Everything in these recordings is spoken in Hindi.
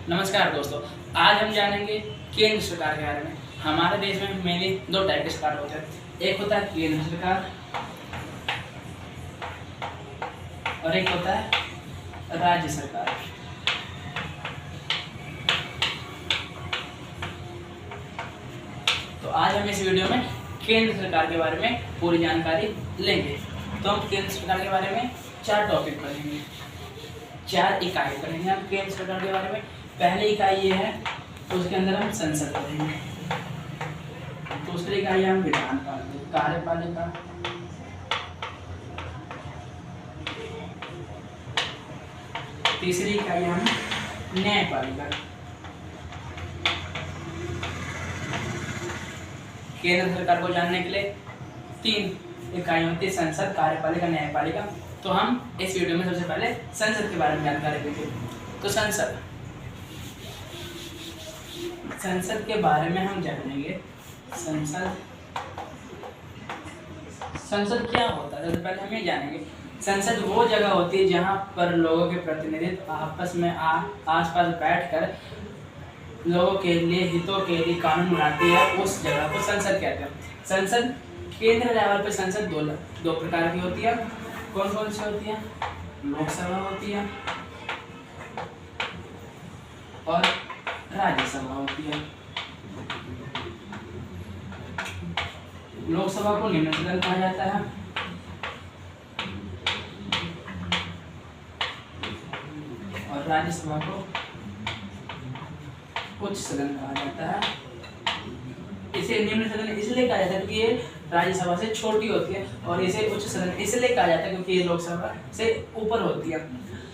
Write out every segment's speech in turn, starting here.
नमस्कार दोस्तों, आज हम जानेंगे केंद्र सरकार के बारे में। हमारे देश में मेनली दो टाइप के सरकार होते हैं। एक होता है केंद्र सरकार और एक होता है राज्य सरकार। तो आज हम इस वीडियो में केंद्र सरकार के बारे में पूरी जानकारी लेंगे। तो हम केंद्र सरकार के बारे में 4 टॉपिक पढ़ेंगे, 4 इकाई पढ़ेंगे हम केंद्र सरकार के बारे में। पहली इकाई ये है, तो उसके अंदर हम संसद पढ़ेंगे। दूसरी इकाई हम विधान कार्यपालिका। तीसरी इकाई हम न्यायपालिका। केंद्र सरकार को जानने के लिए 3 इकाई होती है, संसद, कार्यपालिका, न्यायपालिका। तो हम इस वीडियो में सबसे पहले संसद के बारे में जानकारी देंगे। तो संसद के बारे में हम जानेंगे। संसद क्या होता है, सबसे पहले हम ये जानेंगे। संसद वो जगह होती है जहाँ पर लोगों के प्रतिनिधित्व आपस में आसपास बैठकर लोगों के लिए, हितों के लिए कानून बनाती है। उस जगह को संसद कहते हैं। संसद केंद्र लेवल पर संसद दो प्रकार की होती है। कौन कौन सी होती है? लोकसभा होती है और राज्यसभा होती है। लोकसभा को निम्न सदन कहा जाता है और राज्यसभा को उच्च सदन कहा जाता है। इसे निम्न सदन इसलिए कहा जाता है क्योंकि ये राज्यसभा से छोटी होती है, और इसे उच्च सदन इसलिए कहा जाता है क्योंकि ये लोकसभा से ऊपर होती है।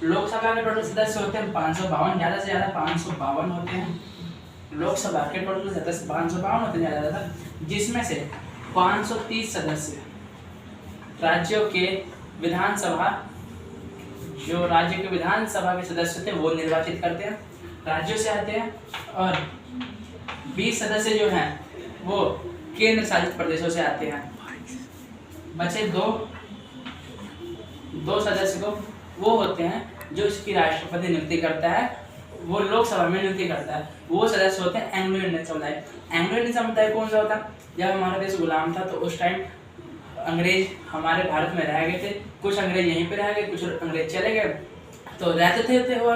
लोकसभा के टोटल सदस्य होते हैं 552, ज़्यादा से ज़्यादा 552 होते हैं। लोकसभा के टोटल सदस्य 552 होते हैं ज़्यादा ज़्यादा, जिसमें से 530 सदस्य राज्यों के विधानसभा, जो राज्य के विधानसभा के सदस्य थे वो निर्वाचित करते हैं, राज्यों से आते हैं। और 20 सदस्य जो हैं वो केंद्र शासित प्रदेशों से आते हैं। बचे दो सदस्य को वो होते हैं जो इसकी राष्ट्रपति नियुक्ति करता है, वो लोकसभा में नियुक्ति करता है। वो सदस्य होते हैं एंग्लो इंडियन समुदाय। एंग्लो इंडियन समुदाय कौन सा होता है? जब हमारा देश गुलाम था तो उस टाइम अंग्रेज हमारे भारत में रह गए थे। कुछ अंग्रेज यहीं पे रह गए, कुछ अंग्रेज चले गए। तो रहते थे वो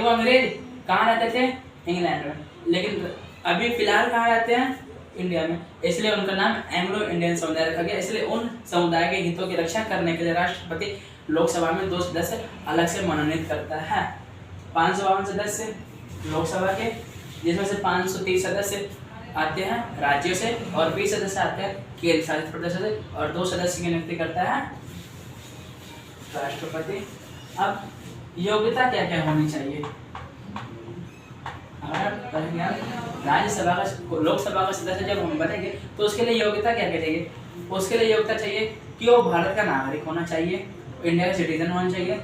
अंग्रेज कहाँ रहते थे? इंग्लैंड में। लेकिन अभी फिलहाल कहाँ रहते हैं? इंडिया में। इसलिए उनका नाम एंग्लो इंडियन समुदाय रखा गया। इसलिए उन समुदाय के हितों की रक्षा करने के लिए राष्ट्रपति लोकसभा में 2 सदस्य अलग से मनोनीत करता है। 552 सदस्य लोकसभा के, जिसमें से 530 सदस्य आते हैं राज्यों से और 20 सदस्य आते हैं केंद्र शासित प्रदेशों से, और 2 सदस्य की नियुक्ति करता है राष्ट्रपति। अब योग्यता क्या क्या होनी चाहिए? राज्यसभा का, लोकसभा का सदस्य जब हम बनेंगे तो उसके लिए योग्यता क्या क्या चाहिए? उसके लिए योग्यता चाहिए कि वो भारत का नागरिक होना चाहिए, इंडिया का सिटीजन होना चाहिए,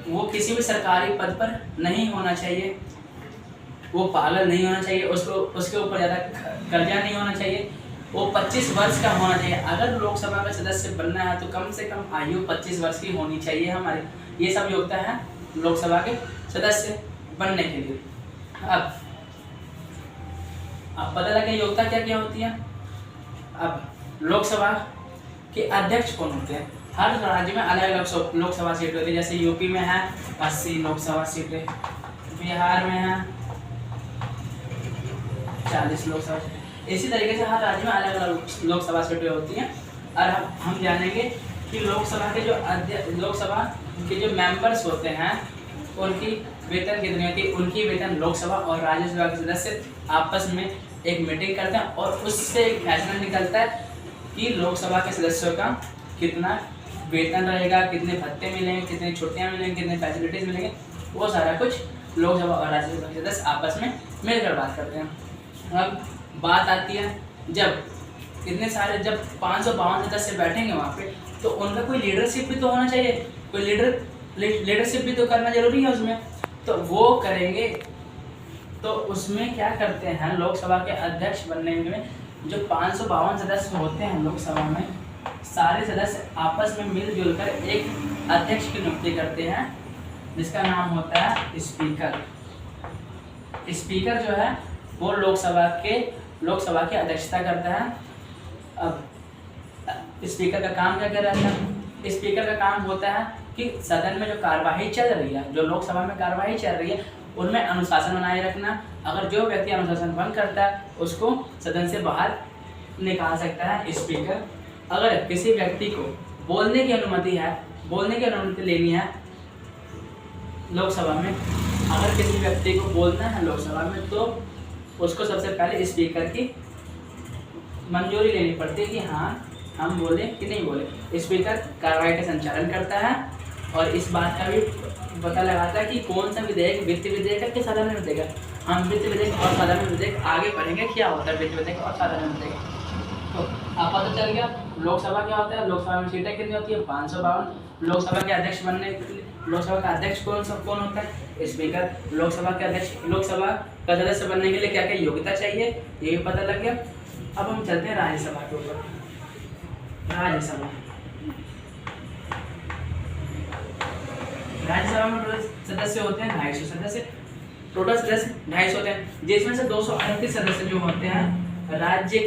वो किसी भी सरकारी पद पर नहीं होना चाहिए, वो पागल नहीं होना चाहिए, उसके ऊपर ज़्यादा कर्जा नहीं होना चाहिए, वो 25 वर्ष का होना चाहिए। अगर लोकसभा का सदस्य बनना है तो कम से कम आयु 25 वर्ष की होनी चाहिए हमारी। ये सब योग्यता है लोकसभा के सदस्य बनने के लिए। अब पता लगे योग्यता क्या क्या होती है। अब लोकसभा के अध्यक्ष कौन होते हैं? हर राज्य में अलग अलग लोकसभा सीटें होती है। जैसे यूपी में है 80 लोकसभा सीटें, बिहार में है 40 लोकसभा सीटें। इसी तरीके से हर राज्य में अलग अलग लोकसभा सीटें होती हैं। और हम जानेंगे कि लोकसभा के जो मेंबर्स होते हैं उनकी वेतन कितनी होती है। उनकी वेतन लोकसभा और राज्यसभा के सदस्य आपस में एक मीटिंग करते हैं और उससे एक फैसला निकलता है कि लोकसभा के सदस्यों का कितना वेतन रहेगा, कितने भत्ते मिलेंगे, कितनी छुट्टियां मिलेंगी, कितने फैसिलिटीज मिलेंगे। वो सारा कुछ लोकसभा और राज्यसभा के सदस्य आपस में मिलकर बात करते हैं। अब बात आती है जब 552 सदस्य बैठेंगे वहाँ पे, तो उनका कोई लीडरशिप भी तो होना चाहिए। कोई लीडरशिप भी तो करना जरूरी है उसमें। तो वो करेंगे। तो उसमें क्या करते हैं, लोकसभा के अध्यक्ष बनने में जो 552 सदस्य होते हैं लोकसभा में, सारे सदस्य आपस में मिलजुल कर एक अध्यक्ष की नियुक्ति करते हैं जिसका नाम होता है स्पीकर। स्पीकर जो है वो लोकसभा की अध्यक्षता करता है। अब स्पीकर का काम क्या रहता है? स्पीकर का काम होता है कि सदन में जो कार्यवाही चल रही है, जो लोकसभा में कार्यवाही चल रही है, उनमें अनुशासन बनाए रखना। अगर जो व्यक्ति अनुशासन भंग करता है उसको सदन से बाहर निकाल सकता है स्पीकर। अगर किसी व्यक्ति को बोलने की अनुमति लेनी है लोकसभा में, अगर किसी व्यक्ति को बोलना है लोकसभा में, तो उसको सबसे पहले स्पीकर की मंजूरी लेनी पड़ती है कि हाँ हम बोले कि नहीं बोले। स्पीकर कार्रवाई का संचालन करता है और इस बात का भी पता लगाता है कि कौन सा विधेयक वित्त विधेयक है कि साधारण विधेयक। हम वित्त विधेयक और साधारण विधेयक आगे पढ़ेंगे क्या होता है वित्त विधेयक और साधारण विधेयक। तो आप पता चल गया लोकसभा क्या होता है। लोकसभा में सीटें कितनी होती है? 552। लोकसभा के अध्यक्ष बनने के लिए लोकसभा का अध्यक्ष कौन होता है? स्पीकर। लोकसभा का सदस्य बनने के लिए क्या क्या योग्यता चाहिए ये भी पता लग गया। अब हम चलते हैं राज्यसभा के ऊपर। राज्यसभा में टोटल सदस्य होते हैं 250 सदस्य। टोटल सदस्य 250 होते हैं, जिसमें से 238 सदस्य जो होते हैं राज्य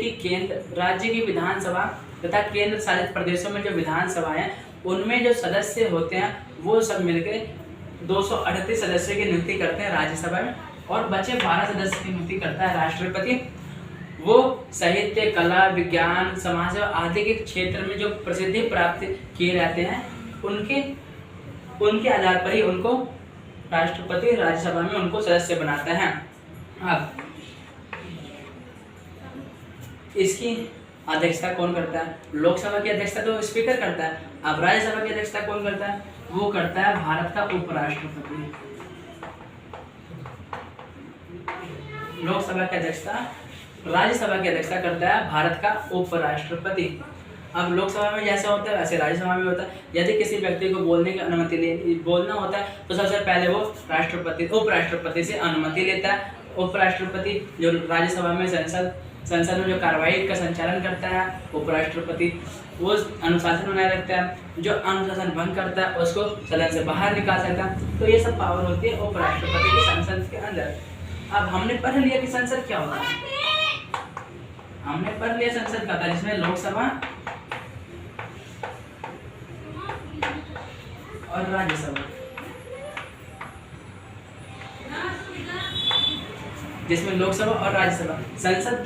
की विधानसभा तथा केंद्र शासित प्रदेशों में जो विधानसभा है उनमें जो सदस्य होते हैं वो सब मिलकर 238 सदस्य की नियुक्ति करते हैं राज्यसभा में। और बचे 12 सदस्य की नियुक्ति करता है राष्ट्रपति। वो साहित्य, कला, विज्ञान, समाज सेवा आदि के क्षेत्र में जो प्रसिद्धि प्राप्त किए रहते हैं उनके आधार पर ही उनको राष्ट्रपति राज्यसभा में उनको सदस्य बनाता है। अब इसकी अध्यक्षता कौन करता है? लोकसभा की अध्यक्षता तो स्पीकर करता है। अब राज्यसभा की अध्यक्षता कौन करता है? वो करता है भारत का उपराष्ट्रपति। लोकसभा की अध्यक्षता राज्यसभा की अध्यक्षता करता है भारत का उपराष्ट्रपति। अब लोकसभा में जैसा होता है वैसे राज्यसभा में होता है। यदि किसी व्यक्ति को बोलने की अनुमति बोलना होता है तो सबसे पहले वो उपराष्ट्रपति से अनुमति लेता है। उपराष्ट्रपति जो राज्यसभा में संसद में जो कार्रवाई का संचालन करता है, उपराष्ट्रपति वो अनुशासन बनाए रखता है। जो अनुशासन भंग करता है उसको सदन से बाहर निकाल सकता है। तो ये सब पावर होती है उपराष्ट्रपति की संसद के अंदर। अब हमने पढ़ लिया कि संसद क्या होता है। हमने पढ़ लिया संसद का था जिसमें लोकसभा और राज्यसभा, जिसमें लोकसभा और राज्यसभा, संसद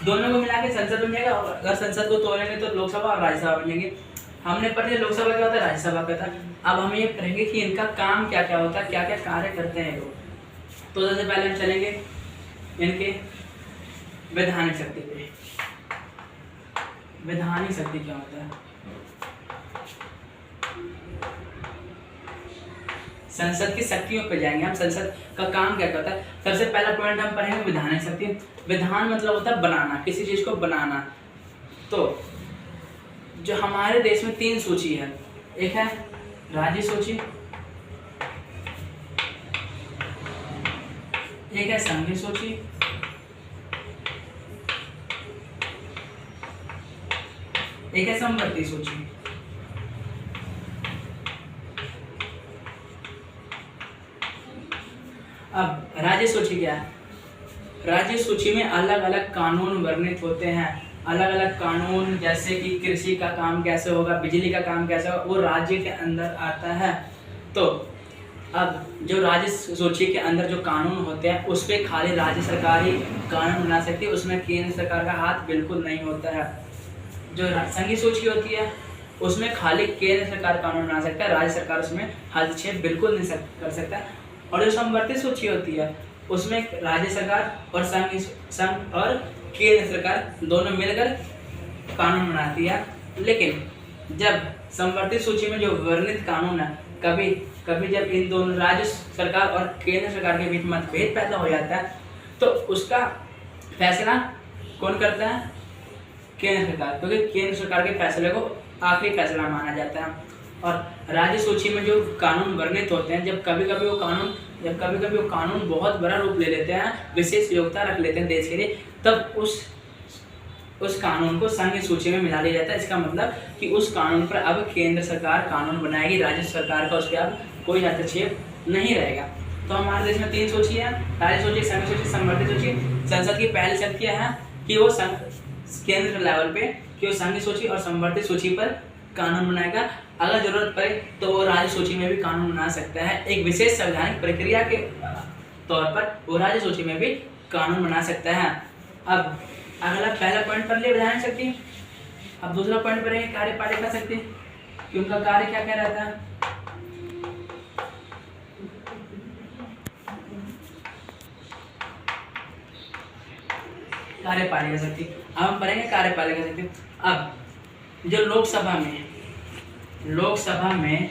दोनों को मिला के संसद बन जाएगा। और अगर संसद को तोड़ेंगे तो लोकसभा और राज्यसभा बन जाएंगे। हमने पढ़ लिया लोकसभा क्या होता है, राज्यसभा क्या होता है। अब हम ये पढ़ेंगे कि इनका काम क्या क्या होता है, क्या क्या कार्य करते हैं लोग। तो सबसे पहले हम चलेंगे इनके वैधानिक शक्ति पे। वैधानिक शक्ति क्या होता है? संसद की शक्तियों पे जाएंगे हम। संसद का काम क्या करता है? सबसे पहला पॉइंट हम पढ़ेंगे वैधानिक शक्ति। विधान मतलब होता है बनाना, किसी चीज को बनाना। तो जो हमारे देश में 3 सूची है, एक है राज्य सूची, एक है संघीय सूची, एक है समवर्ती सूची। अब राज्य सूची क्या है? राज्य सूची में अलग अलग कानून वर्णित होते हैं। अलग अलग कानून जैसे कि कृषि का काम कैसे होगा, बिजली का काम कैसे होगा, वो राज्य के अंदर आता है। तो अब जो राज्य सूची के अंदर जो कानून होते हैं उस पर खाली राज्य सरकार ही कानून बना सकती है, उसमें केंद्र सरकार का हाथ बिल्कुल नहीं होता है। जो संघीय सूची होती है उसमें खाली केंद्र सरकार कानून बना सकता है, राज्य सरकार उसमें हस्तक्षेप बिल्कुल नहीं कर सकता। और जो समवर्ती सूची होती है उसमें राज्य सरकार और संघ और केंद्र सरकार दोनों मिलकर कानून बनाती है। लेकिन जब समवर्ती सूची में जो वर्णित कानून है, कभी कभी जब इन दोनों राज्य सरकार और केंद्र सरकार के बीच मतभेद पैदा हो जाता है तो उसका फैसला कौन करता है? केंद्र सरकार, क्योंकि केंद्र सरकार के फैसले को आखिरी फैसला माना जाता है। और राज्य सूची में जो कानून वर्णित होते हैं, जब कभी कभी वो कानून बहुत बड़ा रूप ले लेते हैं, विशेष योग्यता रख लेते हैं देश के लिए, तब उस कानून को संघीय सूची में मिला लिया जाता है। इसका मतलब कि उस कानून पर अब केंद्र सरकार कानून बनाएगी, राज्य सरकार का उस पर अब कोई हस्तक्षेप नहीं रहेगा। तो हमारे देश में 3 सूची है, राज्य सूची, संघ सूची, संवर्धित सूची। संसद की पहली शर्त यह है कि वो केंद्र लेवल पे कि वो संघ सूची और संवर्धित सूची पर कानून बनाएगा। अगर जरूरत पड़े तो वो राज्य सूची में भी कानून बना सकता है। एक विशेष संवैधानिक प्रक्रिया के तौर पर वो राज्य सूची में भी कानून बना सकता है। अब अगला पहला पॉइंट पर लिए विधायन शक्ति। अब दूसरा पॉइंट पर है कार्यपालिका शक्ति कि उनका कार्य क्या क्या रहता है। कार्यपालिका शक्ति, अब हम पढ़ेंगे कार्यपालिका शक्ति। अब जो लोकसभा में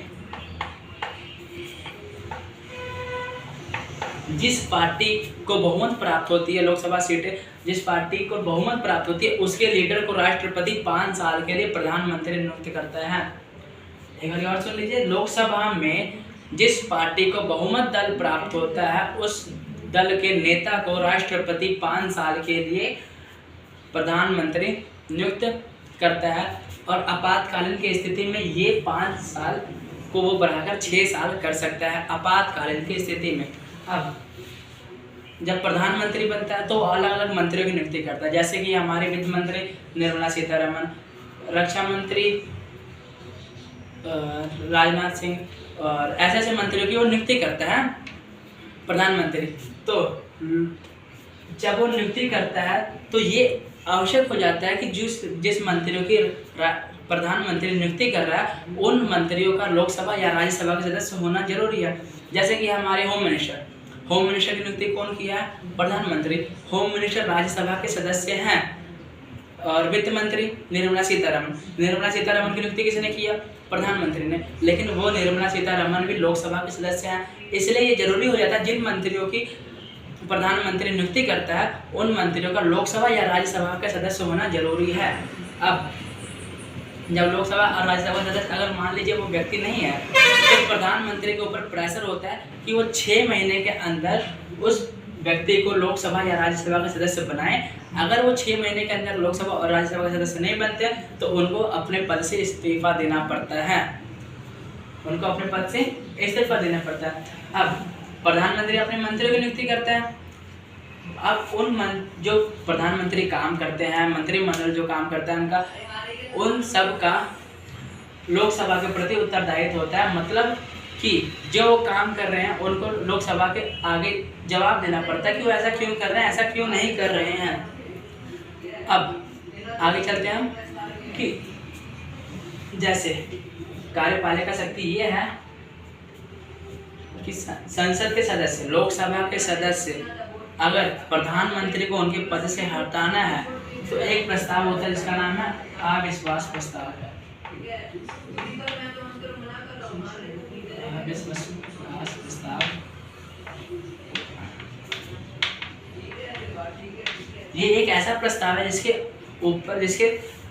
जिस पार्टी को बहुमत प्राप्त होती है, लोकसभा सीटें जिस पार्टी को बहुमत प्राप्त होती है उसके लीडर को राष्ट्रपति 5 साल के लिए प्रधानमंत्री नियुक्त करता है। एक बार और सुन लीजिए, लोकसभा में जिस पार्टी को बहुमत दल प्राप्त होता है उस दल के नेता को राष्ट्रपति 5 साल के लिए प्रधानमंत्री नियुक्त करता है और आपातकालीन की स्थिति में ये 5 साल को वो बढ़ाकर 6 साल कर सकता है आपातकालीन की स्थिति में। अब जब प्रधानमंत्री बनता है तो अलग अलग मंत्रियों की नियुक्ति करता है, जैसे कि हमारे वित्त मंत्री निर्मला सीतारमण, रक्षा मंत्री राजनाथ सिंह और ऐसे ऐसे मंत्रियों की वो नियुक्ति करता है प्रधानमंत्री। तो जब वो नियुक्ति करता है तो ये आवश्यक हो जाता है कि जिस मंत्रियों की प्रधानमंत्री नियुक्ति कर रहा है उन मंत्रियों का लोकसभा या राज्यसभा का सदस्य होना जरूरी है। जैसे कि हमारे होम मिनिस्टर की नियुक्ति कौन किया है? प्रधानमंत्री। होम मिनिस्टर राज्यसभा के सदस्य हैं। और वित्त मंत्री निर्मला सीतारमण की नियुक्ति किसने किया? प्रधानमंत्री ने। लेकिन वो निर्मला सीतारमण भी लोकसभा के सदस्य हैं, इसलिए ये जरूरी हो जाता है जिन मंत्रियों की प्रधानमंत्री नियुक्ति करता है उन मंत्रियों का लोकसभा या राज्यसभा का सदस्य होना जरूरी है। अब जब लोकसभा और राज्यसभा का सदस्य अगर मान लीजिए वो व्यक्ति नहीं है तो प्रधानमंत्री के ऊपर प्रेशर होता है कि वो 6 महीने के अंदर उस व्यक्ति को लोकसभा या राज्यसभा का सदस्य बनाए। अगर वो 6 महीने के अंदर लोकसभा और राज्यसभा का सदस्य नहीं बनते तो उनको अपने पद से इस्तीफा देना पड़ता है। अब प्रधानमंत्री अपने मंत्रियों की नियुक्ति करता है। अब जो प्रधानमंत्री काम करते हैं, मंत्रिमंडल जो काम करता है उनका उन सब का लोकसभा के प्रति उत्तरदायित्व होता है। मतलब कि जो काम कर रहे हैं उनको लोकसभा के आगे जवाब देना पड़ता है कि वो ऐसा क्यों कर रहे हैं, ऐसा क्यों नहीं कर रहे हैं। अब आगे चलते हैं हम कि जैसे कार्यपालिका शक्ति ये है कि संसद के सदस्य, लोकसभा के सदस्य अगर प्रधानमंत्री को उनके पद से हटाना है तो एक प्रस्ताव होता है जिसका नाम है अविश्वास प्रस्ताव। ये एक ऐसा प्रस्ताव है जिसके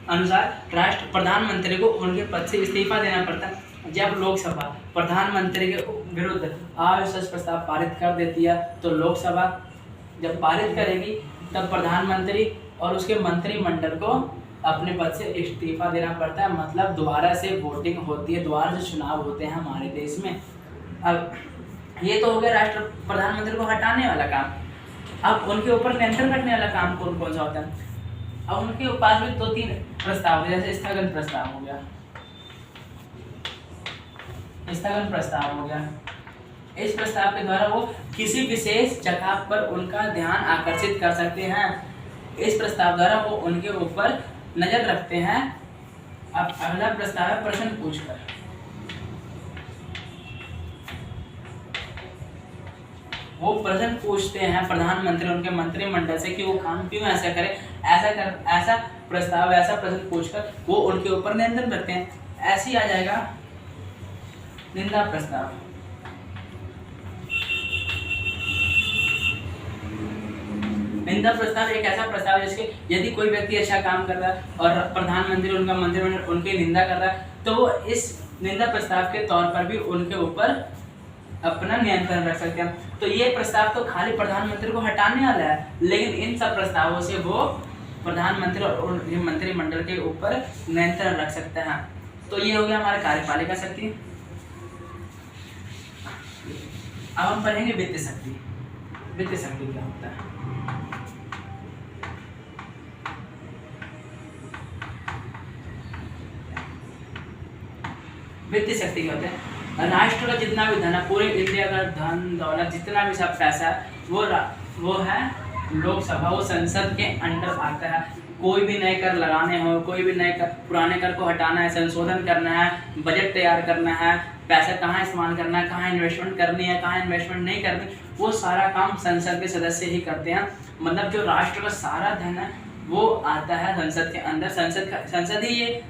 अनुसार प्रधानमंत्री को उनके पद से इस्तीफा देना पड़ता है। जब लोकसभा प्रधानमंत्री के विरुद्ध अविश्वास प्रस्ताव पारित कर देती है तो लोकसभा जब पारित करेगी तब प्रधानमंत्री और उसके मंत्रिमंडल को अपने पद से इस्तीफा देना पड़ता है। मतलब दोबारा से वोटिंग होती है, दोबारा से चुनाव होते हैं हमारे देश में। अब ये तो हो गया प्रधानमंत्री को हटाने वाला काम। अब उनके ऊपर नियंत्रण रखने वाला काम कौन कौन सा होता है? अब उनके पास भी 2-3 प्रस्ताव होते हैं, जैसे स्थगन प्रस्ताव हो गया। इस प्रस्ताव के द्वारा वो किसी विशेष जगह पर उनका ध्यान आकर्षित कर सकते हैं। इस प्रस्ताव द्वारा वो उनके ऊपर नजर रखते हैं। अब अगला प्रस्ताव है प्रश्न पूछकर। वो प्रश्न पूछते हैं प्रधानमंत्री उनके मंत्रिमंडल से कि वो काम क्यों ऐसा करे, ऐसा प्रश्न पूछकर वो उनके ऊपर नियंत्रण रखते हैं। ऐसे ही आ जाएगा निंदा प्रस्ताव। निंदा प्रस्ताव एक ऐसा प्रस्ताव है जिसके यदि कोई व्यक्ति अच्छा काम कर रहा है और प्रधानमंत्री उनका मंत्रिमंडल उनकी निंदा कर रहा है तो वो इस निंदा प्रस्ताव के तौर पर भी उनके ऊपर अपना नियंत्रण रख सकते हैं। तो ये प्रस्ताव तो खाली प्रधानमंत्री को हटाने वाला है, लेकिन इन सब प्रस्तावों से वो प्रधानमंत्री और उनके मंत्रिमंडल के ऊपर नियंत्रण रख सकते हैं। तो ये हो गया हमारा कार्यपालिका शक्ति। अब हम पढ़ेंगे वित्तीय शक्ति। वित्तीय शक्ति क्या होता है? वित्तीय शक्ति क्या होता है? राष्ट्र का जितना भी धन है, पूरे इंडिया का धन दौलत जितना भी सब पैसा है, वो है लोकसभा, वो संसद के अंडर आता है। कोई भी नए कर लगाने हो, कोई भी नए कर, पुराने कर को हटाना है, संशोधन करना है, बजट तैयार करना है, पैसा कहाँ इस्तेमाल करना है, कहाँ इन्वेस्टमेंट करनी है, कहाँ इन्वेस्टमेंट नहीं करनी, वो सारा काम संसद के सदस्य ही करते हैं। मतलब जो राष्ट्र का सारा धन है वो आता है संसद के अंदर। संसद ही ये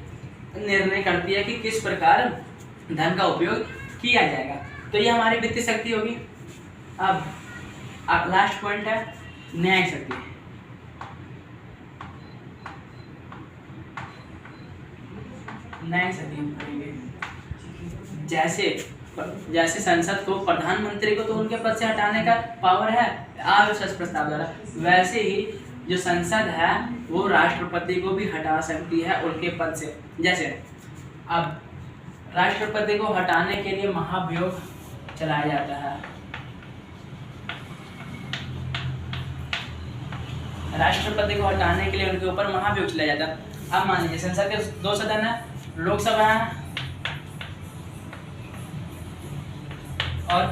निर्णय करती है कि किस प्रकार धन का उपयोग किया जाएगा। तो ये हमारी वित्तीय शक्ति होगी। अब लास्ट पॉइंट है न्यायिक शक्ति। न्यायिक शक्ति हम पढ़ेंगे। जैसे संसद को, प्रधानमंत्री को तो उनके पद से हटाने का पावर है अविश्वास प्रस्ताव द्वारा, वैसे ही जो संसद है वो राष्ट्रपति को भी हटा सकती है उनके पद से। जैसे अब राष्ट्रपति को हटाने के लिए महाभियोग चलाया जाता है। राष्ट्रपति को हटाने के लिए उनके ऊपर महाभियोग चलाया जाता है। अब मान लीजिए संसद के 2 सदन है, लोकसभा है और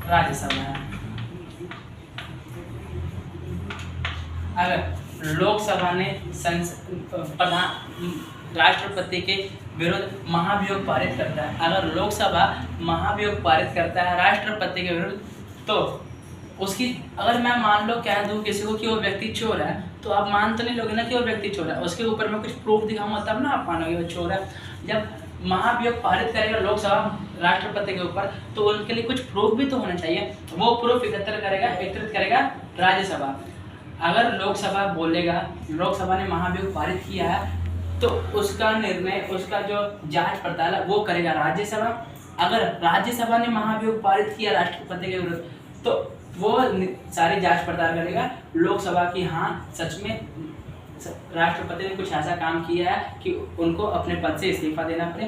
राज्यसभा है। अगर लोकसभा ने राष्ट्रपति के विरुद्ध महाभियोग पारित करता है, अगर लोकसभा महाभियोग पारित करता है राष्ट्रपति के विरुद्ध, तो उसकी, अगर मैं मान लो कह दूं किसी को कि वो व्यक्ति चोर है, तो आप मान तो नहीं लोगे ना कि वो व्यक्ति चोर है। उसके ऊपर मैं कुछ प्रूफ दिखाऊंगा तब ना आप मानोगे वो चोर है। जब महाभियोग पारित करेगा लोकसभा राष्ट्रपति के ऊपर, तो उनके लिए कुछ प्रूफ भी तो होना चाहिए। वो प्रूफ एकत्रित करेगा राज्यसभा। अगर लोकसभा बोलेगा, लोकसभा ने महाभियोग पारित किया है, तो उसका निर्णय, उसका जो जांच पड़ताल है वो करेगा राज्यसभा। अगर राज्यसभा ने महाभियोग पारित किया राष्ट्रपति के विरुद्ध, तो वो सारी जांच पड़ताल करेगा लोकसभा की, हाँ सच में राष्ट्रपति ने कुछ ऐसा काम किया है कि उनको अपने पद से इस्तीफा देना पड़े।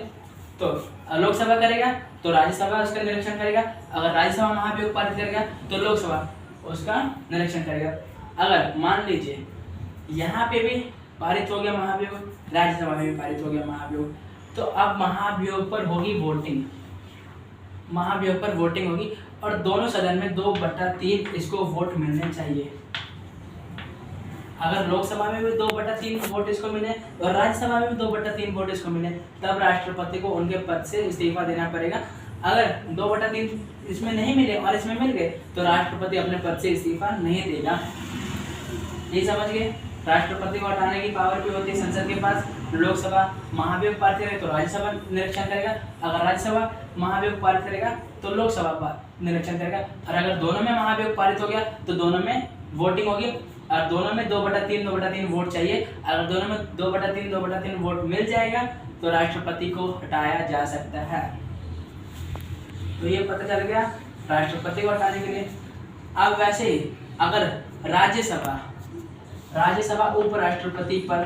तो लोकसभा करेगा तो राज्यसभा उसका निरीक्षण करेगा। अगर राज्यसभा महाभियोग पारित करेगा तो लोकसभा उसका निरीक्षण करेगा। अगर मान लीजिए यहाँ पे भी पारित हो गया महाभियोग, राज्यसभा में भी पारित हो गया महाभियोग, तो अब महाभियोग पर होगी वोटिंग। महाभियोग पर वोटिंग होगी और दोनों सदन में 2/3 इसको वोट मिलने चाहिए। अगर लोकसभा में भी 2/3 वोट इसको मिले और राज्यसभा में भी 2/3 वोट इसको मिले, तब राष्ट्रपति को उनके पद से इस्तीफा देना पड़ेगा। अगर 2/3 इसमें नहीं मिले और इसमें मिल गए, तो राष्ट्रपति अपने पद से इस्तीफा नहीं देगा। ये समझ गए? राष्ट्रपति को हटाने की पावर भी होती है संसद के पास। लोकसभा महाभियोग पारित करेगा तो राज्यसभा निरीक्षण करेगा। अगर राज्यसभा महाभियोग पारित करेगा तो लोकसभा निरीक्षण करेगा। और अगर दोनों में महाभियोग पारित हो गया तो दोनों में वोटिंग होगी और दोनों में 2/3 वोट चाहिए। अगर दोनों में 2/3 वोट मिल जाएगा तो राष्ट्रपति को हटाया जा सकता है। तो ये पता चल गया राष्ट्रपति को हटाने के लिए। अब वैसे ही अगर राज्यसभा उपराष्ट्रपति पर,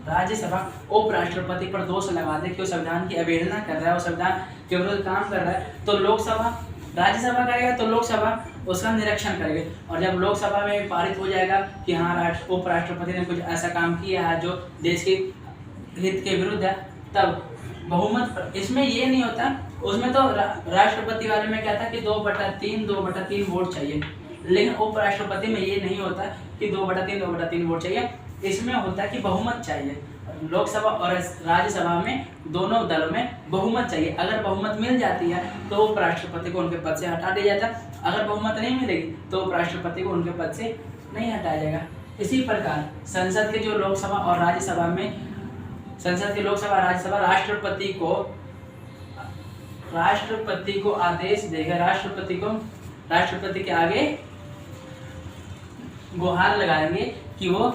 राज्यसभा उपराष्ट्रपति पर दोष लगा दे कि वो संविधान की अवहेलना कर रहा है, वो संविधान के विरुद्ध काम कर रहा है, तो राज्यसभा करेगा तो लोकसभा उसका निरीक्षण करेगी। और जब लोकसभा में पारित हो जाएगा कि हाँ उपराष्ट्रपति ने कुछ ऐसा काम किया है जो देश के हित के विरुद्ध है, तब बहुमत, इसमें ये नहीं होता, उसमें तो राष्ट्रपति वाले में क्या था कि 2/3 वोट चाहिए, लेकिन उपराष्ट्रपति में ये नहीं होता कि 2/3 वोट चाहिए। इसमें होता है कि बहुमत चाहिए। लोकसभा और राज्यसभा में दोनों दलों में बहुमत चाहिए। अगर बहुमत मिल जाती है तो उपराष्ट्रपति को उनके पद से हटा दिया जाता है। अगर बहुमत नहीं मिलेगी तो उपराष्ट्रपति को उनके पद से नहीं हटाया जाएगा। इसी प्रकार संसद के जो लोकसभा और राज्यसभा में, संसद के लोकसभा राज्यसभा राष्ट्रपति को आदेश देगा, राष्ट्रपति के आगे गुहार लगाएंगे कि वो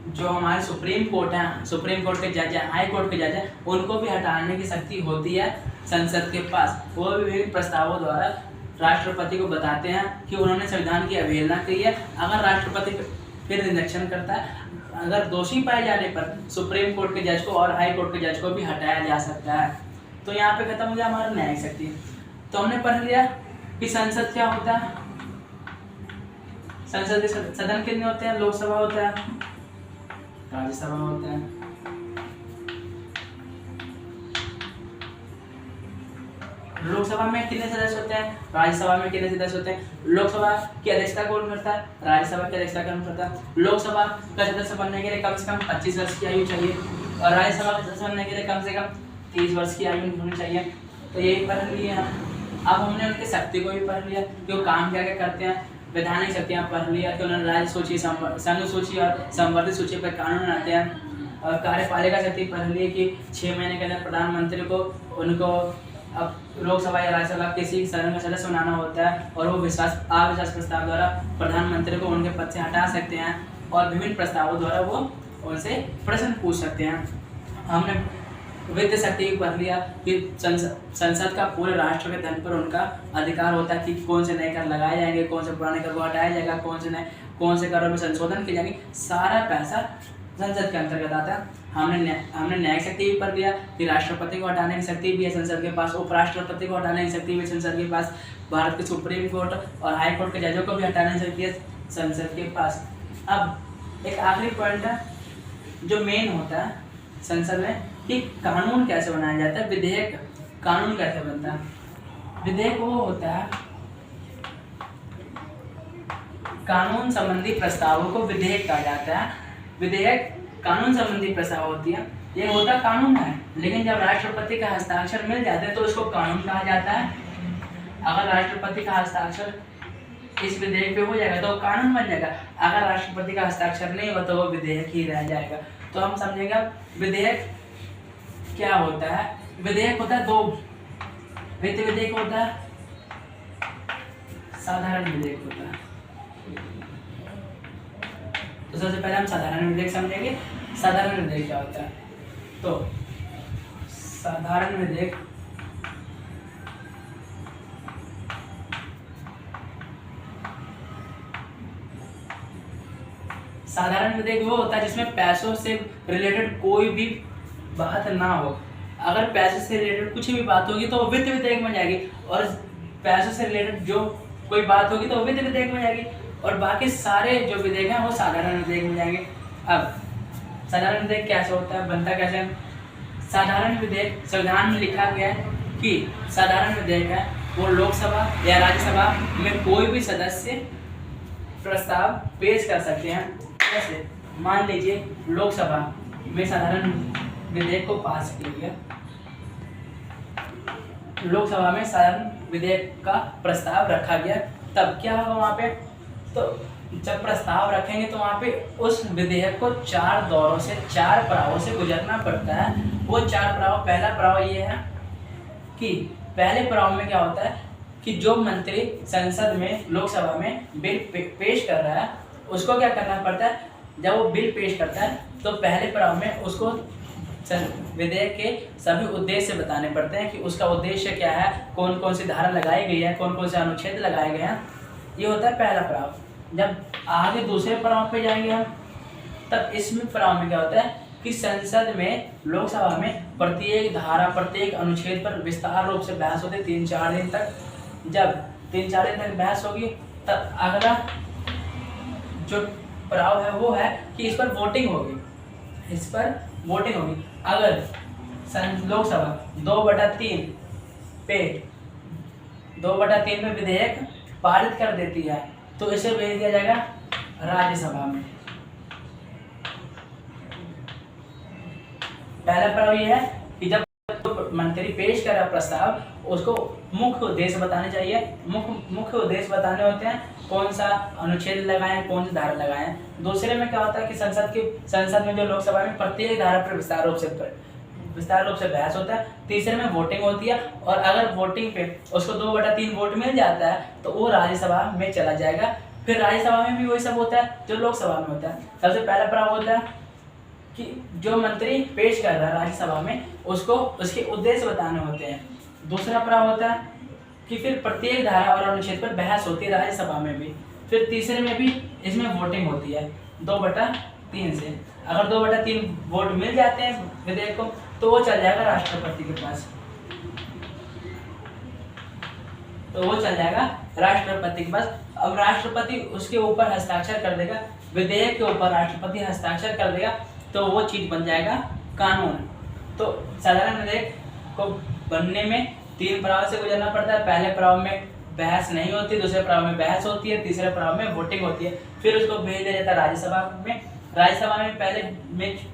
जो हमारे सुप्रीम कोर्ट है, सुप्रीम कोर्ट के जज है, हाई कोर्ट के जज है, उनको भी हटाने की शक्ति होती है संसद के पास। वो भी विभिन्न प्रस्तावों द्वारा राष्ट्रपति को बताते हैं कि उन्होंने संविधान की अवहेलना की है। अगर राष्ट्रपति फिर निरीक्षण करता है, अगर दोषी पाए जाने पर सुप्रीम कोर्ट के जज को और हाई कोर्ट के जज को भी हटाया जा सकता है। तो यहाँ पे खत्म हो गया हमारा न्यायिक शक्ति। तो हमने पढ़ लिया कि संसद क्या होता है, संसद के सदन कितने होते हैं, लोकसभा होता है, राज्यसभा होता है। लोकसभा में कितने सदस्य होते हैं, राज्यसभा में कितने सदस्य होते हैं। लोकसभा की अध्यक्षता कौन करता है, राज्यसभा की अध्यक्षता कौन करता है। लोकसभा का सदस्य बनने के लिए कम से कम 25 वर्ष की आयु चाहिए और राज्यसभा का सदस्य बनने के लिए कम से कम 30 वर्ष की आयु होनी चाहिए। तो यही पढ़ लिए हम। अब हमने उनकी शक्ति को भी पढ़ लिया कि वो काम क्या क्या करते हैं। वैधानिक शक्तियाँ पढ़ लिया कि उन्होंने राज्य सूची, संघ सूची और संवर्धित सूची पर कानून बनाते हैं। और कार्यपालिका शक्ति पढ़ ली कि 6 महीने के अंदर प्रधानमंत्री को उनको अब लोकसभा या राज्यसभा किसी सदन का सदस्य बनाना होता है और वो अविश्वास प्रस्ताव द्वारा प्रधानमंत्री को उनके पद से हटा सकते हैं और विभिन्न प्रस्तावों द्वारा वो उनसे प्रश्न पूछ सकते हैं। हमने वित्त शक्ति पढ़ लिया कि संसद का पूरे राष्ट्र के धन पर उनका अधिकार होता है कि कौन से नए कर लगाए जाएंगे, कौन से पुराने कर को हटाया जाएगा, कौन से करों में संशोधन किए जाएंगे। सारा पैसा संसद के अंतर्गत आता है। हमने न्यायिक शक्ति भी पढ़ लिया कि राष्ट्रपति को हटाने की शक्ति भी है संसद के पास, उपराष्ट्रपति को हटाने की शक्ति भी संसद के पास, भारत के सुप्रीम कोर्ट और हाई कोर्ट के जजों को भी हटाने की शक्ति है संसद के पास। अब एक आखिरी पॉइंट है जो मेन होता है संसद में कि कानून कैसे बनाया जाता है, विधेयक कानून कैसे बनता है। विधेयक वो होता है, कानून संबंधी प्रस्तावों को विधेयक कहा जाता है। विधेयक कानून संबंधी प्रस्ताव होती है, ये होता कानून है, लेकिन जब राष्ट्रपति का हस्ताक्षर मिल जाते हैं तो उसको कानून कहा जाता है। अगर राष्ट्रपति का हस्ताक्षर इस विधेयक पे हो जाएगा तो कानून बन जाएगा, अगर राष्ट्रपति का हस्ताक्षर नहीं हो तो वो विधेयक ही रह जाएगा। तो हम समझेंगे विधेयक क्या होता है। विधेयक होता है 2, वित्त विधेयक होता है, साधारण विधेयक होता है। तो सबसे पहले हम साधारण विधेयक समझेंगे। साधारण विधेयक क्या होता है, तो साधारण विधेयक वो होता है जिसमें पैसों से रिलेटेड कोई भी बात ना हो। अगर पैसों से रिलेटेड कुछ भी बात होगी तो वित्त विधेयक बन जाएगी, और पैसों से रिलेटेड जो कोई बात होगी तो वित्त विधेयक बन जाएगी, और बाकी सारे जो विधेयक हैं वो साधारण विधेयक बन जाएंगे। अब साधारण विधेयक कैसे होता है, बनता कैसे है। साधारण विधेयक संविधान में लिखा गया है कि साधारण विधेयक है वो लोकसभा या राज्यसभा में कोई भी सदस्य प्रस्ताव पेश कर सकते हैं। जैसे मान लीजिए लोकसभा में साधारण विधेयक को पास किया गया, लोकसभा में साधारण विधेयक का प्रस्ताव रखा गया, तब क्या होगा वहाँ पे, तो जब प्रस्ताव रखेंगे तो वहाँ पे उस विधेयक को 4 दौरों से 4 पड़ावों से गुजरना पड़ता है। वो 4 पड़ाव, पहला पड़ाव ये है कि पहले पड़ाव में क्या होता है कि जो मंत्री संसद में लोकसभा में बिल पेश कर रहा है उसको क्या करना पड़ता है, जब वो बिल पेश करता है तो पहले पड़ाव में उसको विधेयक के सभी उद्देश्य बताने पड़ते हैं कि उसका उद्देश्य क्या है, कौन कौन सी धारा लगाई गई है, कौन कौन से अनुच्छेद लगाए गए हैं। ये होता है पहला पड़ाव। जब आगे दूसरे पड़ाव पे जाएंगे हम, तब इसमें पड़ाव में क्या होता है कि संसद में लोकसभा में प्रत्येक धारा, प्रत्येक अनुच्छेद पर विस्तार रूप से बहस होती है 3-4 दिन तक। जब 3-4 दिन तक बहस होगी तब अगला जो पड़ाव है वो है कि इस पर वोटिंग होगी, इस पर वोटिंग होगी। अगर लोकसभा 2/3 पे विधेयक पारित कर देती है तो इसे भेज दिया जाएगा राज्यसभा में। पहला पड़ाव ये है कि जब मंत्री पेश कर रहा प्रस्ताव उसको मुख्य उद्देश्य बताने चाहिए। मुख्य उद्देश्य बताने होते हैं कौन सा अनुच्छेद लगाएं, कौन सी धारा लगाएं। दूसरे में क्या होता है कि संसद में जो लोकसभा में प्रत्येक धारा पर विस्तार रूप से बहस होता है। तीसरे में वोटिंग होती है, और अगर वोटिंग पे उसको 2/3 वोट मिल जाता है तो वो राज्यसभा में चला जाएगा। फिर राज्यसभा में भी वही सब होता है जो लोकसभा में होता है। सबसे पहला पड़ाव होता है कि जो मंत्री पेश कर रहा है राज्यसभा में उसको उसके उद्देश्य बताने होते हैं। दूसरा पड़ाव होता है कि फिर प्रत्येक धारा और अनुच्छेद पर बहस होती है राज्यसभा में भी। फिर तीसरे में भी इसमें वोटिंग होती है 2/3 से। अगर 2/3 वोट मिल जाते हैं विधेयक को तो वो चल जाएगा राष्ट्रपति के पास। तो वो चल जाएगा राष्ट्रपति के पास। अब राष्ट्रपति उसके ऊपर हस्ताक्षर कर देगा, विधेयक के ऊपर राष्ट्रपति हस्ताक्षर कर देगा, तो वो चीज बन जाएगा कानून। तो साधारण विधेयक को बनने में 3 पड़ाव से गुजरना पड़ता है। पहले पड़ाव में बहस नहीं होती, दूसरे पड़ाव में बहस होती है, तीसरे पड़ाव में वोटिंग होती है, फिर उसको भेज दिया जाता है राज्यसभा में। राज्यसभा में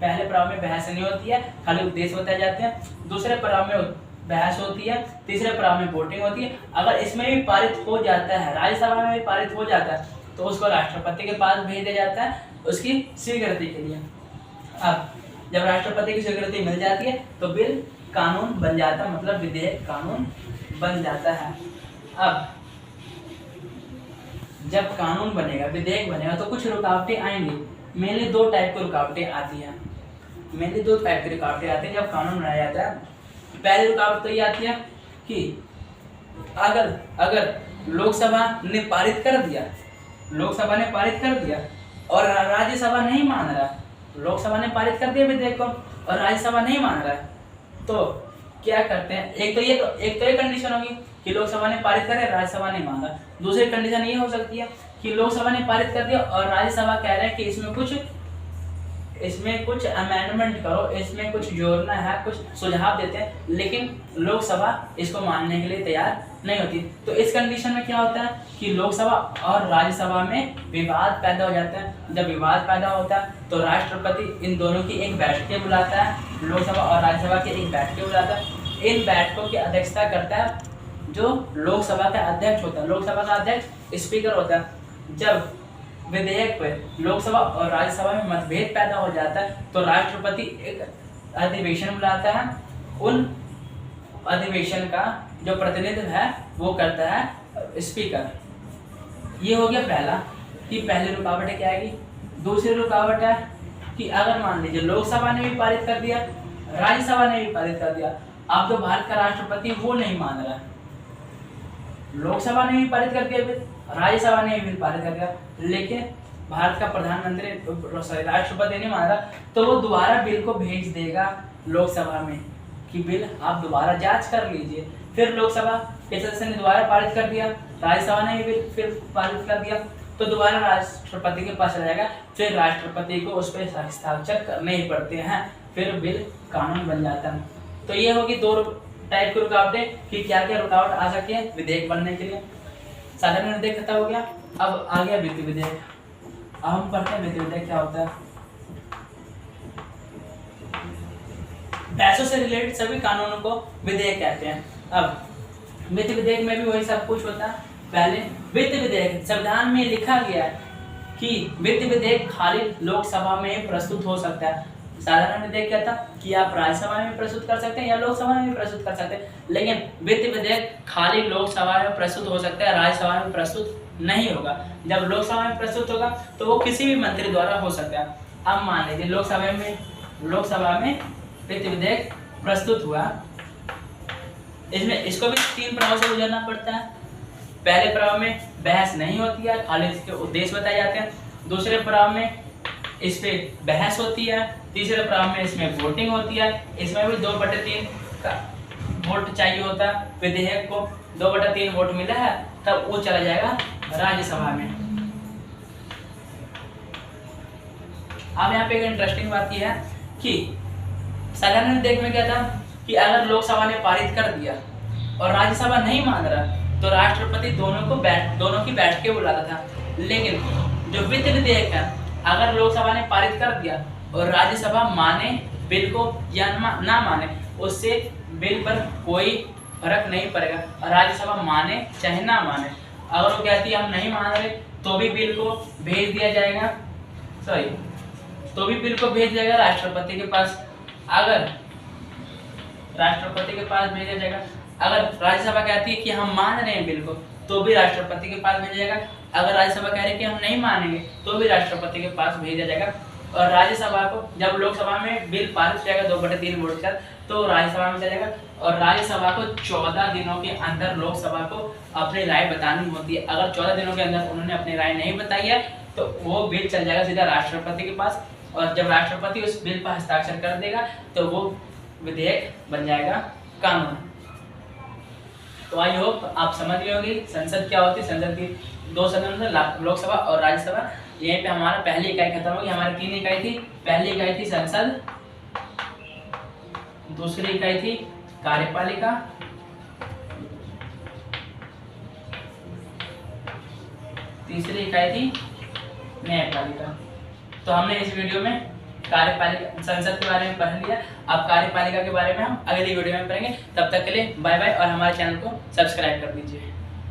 पहले पड़ाव में बहस नहीं होती है, खाली उद्देश्य बताए जाते हैं। दूसरे पड़ाव में बहस होती है, तीसरे पड़ाव में वोटिंग होती है। अगर इसमें भी पारित हो जाता है, राज्यसभा में भी पारित हो जाता है, तो उसको राष्ट्रपति के पास भेज दिया जाता है उसकी स्वीकृति के लिए। अब जब राष्ट्रपति की स्वीकृति मिल जाती है तो बिल कानून बन जाता है, मतलब विधेयक कानून बन जाता है। अब जब कानून बनेगा, विधेयक बनेगा, तो कुछ रुकावटें आएंगी। मेनली 2 टाइप की रुकावटें आती हैं। मेनली 2 टाइप की रुकावटें आती हैं जब कानून बनाया जाता है। पहली रुकावट तो ये आती है कि अगर लोकसभा ने पारित कर दिया, लोकसभा ने पारित कर दिया और राज्यसभा नहीं मान रहा, लोकसभा ने पारित कर दिया विधेयक को और राज्यसभा नहीं मान रहा है, तो क्या करते हैं, एक तो ये कंडीशन होगी कि लोकसभा ने पारित करे, राज्यसभा नहीं मान रहा। दूसरी कंडीशन ये हो सकती है कि लोकसभा ने पारित कर दिया और राज्यसभा कह रहे हैं कि इसमें कुछ अमेंडमेंट करो, इसमें कुछ जोड़ना है, कुछ सुझाव देते हैं, लेकिन लोकसभा इसको मानने के लिए तैयार नहीं होती। तो इस कंडीशन में क्या होता है कि लोकसभा और राज्यसभा में विवाद पैदा हो जाता है। जब विवाद पैदा होता है तो राष्ट्रपति इन दोनों की एक बैठकें बुलाता है, लोकसभा और राज्यसभा की एक बैठकें बुलाता है। इन बैठकों की अध्यक्षता करता है जो लोकसभा का अध्यक्ष होता है। लोकसभा का अध्यक्ष स्पीकर होता है। जब विधेयक पर लोकसभा और राज्यसभा में मतभेद पैदा हो जाता है तो राष्ट्रपति एक अधिवेशन बुलाता है। उन अधिवेशन का जो प्रतिनिधित्व है वो करता है स्पीकर। ये हो गया पहला कि पहली रुकावट क्या आएगी। दूसरी रुकावट है कि अगर मान लीजिए लोकसभा ने भी पारित कर दिया, राज्यसभा ने भी पारित कर दिया, अब जो भारत का राष्ट्रपति वो नहीं मान रहा है, लोकसभा ने भी पारित कर दिया, राज्यसभा ने भी पारित कर दिया, लेकिन भारत का प्रधानमंत्री राष्ट्रपति नहीं मान रहा, तो वो दोबारा बिल को भेज देगा लोकसभा में कि बिल आप दोबारा जांच कर लीजिए। फिर लोकसभा के सदस्य ने दोबारा पारित कर दिया, राज्यसभा ने भी फिर पारित कर दिया, तो दोबारा राष्ट्रपति के पास जाएगा। फिर राष्ट्रपति को उस पर हस्ताक्षर करने ही पड़ते हैं, फिर बिल कानून बन जाता है। तो ये होगी 2 टाइप की रुकावटें कि क्या क्या रुकावट आ सकती है विधेयक बनने के लिए। साधारण विधेयक खत्म हो गया, अब आ गया वित्त विधेयक। अब हम पढ़ते हैं वित्त विधेयक क्या होता है। पैसों से रिलेटेड सभी कानूनों को विधेयक कहते हैं। अब वित्त विधेयक में भी वही सब कुछ होता है। पहले वित्त विधेयक, संविधान में लिखा गया है कि वित्त विधेयक खाली लोकसभा में प्रस्तुत हो सकता है। साधारण विधेयक क्या था कि आप राज्यसभा में प्रस्तुत कर सकते हैं या लोकसभा में प्रस्तुत कर सकते हैं, लेकिन वित्त विधेयक खाली लोकसभा में प्रस्तुत हो सकता है, राज्यसभा में प्रस्तुत नहीं होगा। जब लोकसभा में प्रस्तुत होगा तो वो किसी भी मंत्री द्वारा हो सकता है। अब मान लीजिए लोकसभा में वित्त विधेयक प्रस्तुत हुआ, इसको भी 3 पड़ाव से गुजरना पड़ता है। पहले पड़ाव में बहस नहीं होती है, खाली इसके उद्देश्य बताए जाते हैं। दूसरे पड़ाव में इस पे बहस होती है, तीसरे पड़ाव में इसमें वोटिंग होती है। इसमें भी 2/3 का वोट चाहिए होता है। विधेयक को 2/3 वोट मिला है तब वो चला जाएगा राज्यसभा में। अब यहाँ पे एक इंटरेस्टिंग बात यह है कि साधारण विधेयक में क्या था कि अगर लोकसभा ने पारित कर दिया और राज्यसभा नहीं मान रहा तो राष्ट्रपति दोनों की बैठकें बुलाता था। लेकिन जो वित्त विधेयक है, अगर लोकसभा ने पारित कर दिया और राज्यसभा माने बिल को या ना माने, उससे बिल पर कोई फर्क नहीं पड़ेगा। और राज्यसभा माने चाहे ना माने, अगर वो कहती है हम नहीं मान रहे तो भी बिल को भेज दिया जाएगा राष्ट्रपति के पास। अगर राष्ट्रपति के पास भेजा जाएगा, अगर राज्यसभा कहती है कि हम मान रहे हैं बिल को तो भी राष्ट्रपति के पास भेजा जाएगा। अगर राज्यसभा कह रही है कि हम नहीं मानेंगे तो भी राष्ट्रपति के पास भेजा जाएगा। और राज्यसभा को जब लोकसभा में बिल पारित हो जाएगा 2/3 वोट के साथ, तो राज्यसभा में चलेगा और राज्यसभा को 14 दिनों के अंदर लोकसभा को अपनी राय बतानी होती है। अगर 14 दिनों के अंदर उन्होंने अपनी राय नहीं बताई है तो वो बिल चल जाएगा सीधा राष्ट्रपति के पास, और जब राष्ट्रपति उस बिल पर हस्ताक्षर कर देगा तो वो विधेयक बन जाएगा कानून। तो आई होप आप समझ गए होंगे संसद क्या होती है। संसद की 2 सदन थे, लोकसभा और राज्यसभा। यहीं पे हमारा पहली इकाई खत्म होगी। हमारी 3 इकाई थी। पहली इकाई थी संसद, दूसरी इकाई थी कार्यपालिका, तीसरी इकाई थी न्यायपालिका। तो हमने इस वीडियो में कार्यपालिका संसद के बारे में पढ़ लिया। अब कार्यपालिका के बारे में हम अगली वीडियो में पढ़ेंगे। तब तक के लिए बाय बाय और हमारे चैनल को सब्सक्राइब कर दीजिए।